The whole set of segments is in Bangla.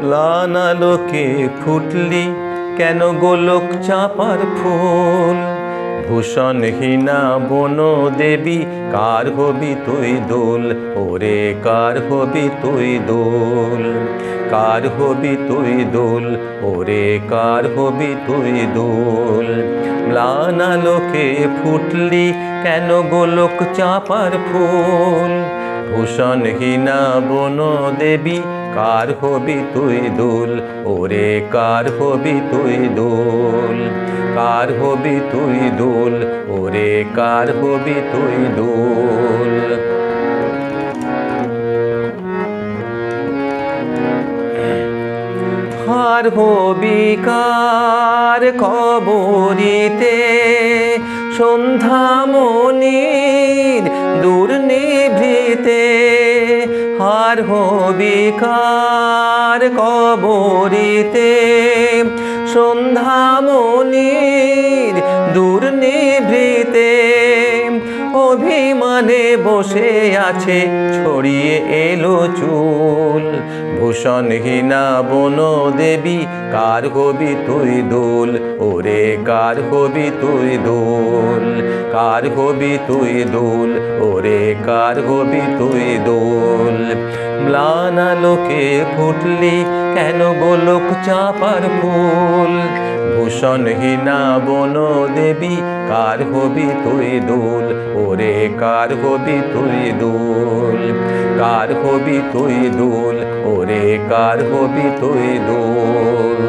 ম্লান আলোকে ফুটলি কেন গোলক চাঁপার ফুল। ভূষণহীনা বন দেবী কার হবি তুই দোল, ওরে কার হবি তুই দোল। কার হবি তুই দোল, ওরে কার হবি তুই দোল। ম্লান আলোকে ফুটলি কেন গোলক চাঁপার ফুল। ভূষণহীনা বন দেবী কার হবি তুই দোল, ওরে কার হবি তুই দোল। কার হবি তুই দোল, ওরে কার হবি তুই দোল। হার হবি কার কবরিতে সন্ধ্যামণির দুর্নিভৃতে। হার হবি কার কবরিতে সন্ধ্যামণির দুর্নিভৃতে। অভিমানে বসে আছে ছড়িয়ে এলো চুল। ভূষণহীনা বন দেবী কার হবি তুই দোল, ওরে কার হবি তুই দোল। কার হবি তুই দোল, ওরে কার হবি তুই দোল। ম্লান আলোকে ফুটলি কেন গোলক চাঁপার ফুল। ভূষণহীনা বন দেবী কার হবি তুই দোল, ওরে কার হবি তুই দোল। কার হবি তুই দোল, ওরে কার হবি তুই দোল।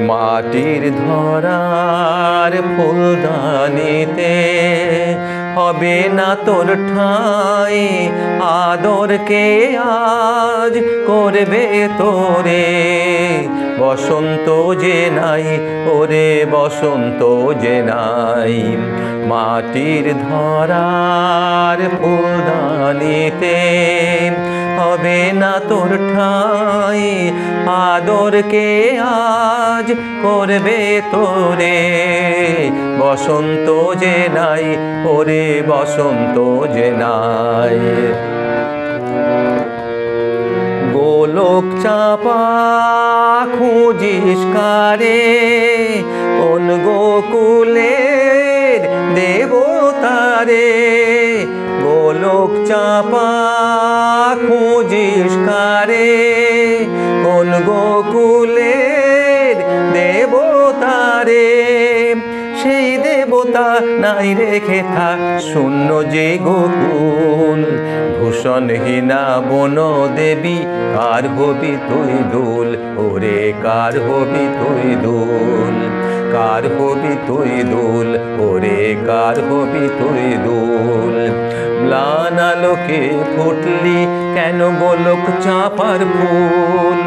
মাটির ধরার ফুলদানিতে হবে না তোর ঠাঁই। আদরকে আজ করবে তোরে বসন্ত যে নাই, ওরে বসন্ত যে নাই। মাটির ধরার ফুলদানিতে হবে না তোর ঠাঁই। আদরকে আজ করবে তোরে বসন্ত যে নাই, ওরে বসন্ত যে নাই। গোলক চাঁপা খুঁজিস কারে কোন গোকুলের দেবতারে। গোলক চাঁপা খুঁজিস কারে কোন গোকুলের দেবতারে। সেই দেবতা নাই রেখে থাক শূন্য যে গোকুল। ভূষণহীনা বন দেবী কার হবি তুই দোল, ওরে কার হবি তুই দোল। কার হবি তুই দোল, ওরে কার হবি তুই দোল। ম্লান আলোকে ফুটলি কেন গোলক চাঁপার ফুল।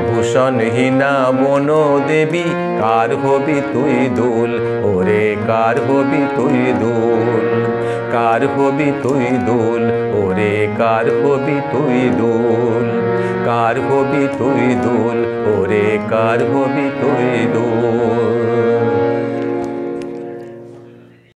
ভূষণহীনা বন দেবী কার হবি তুই দোল, ওরে কার হবি তুই দোল। কার হবি তুই দোল, ওরে কার হবি তুই দোল। কার হবি তুই দোল, ওরে কার হবি তুই দোল।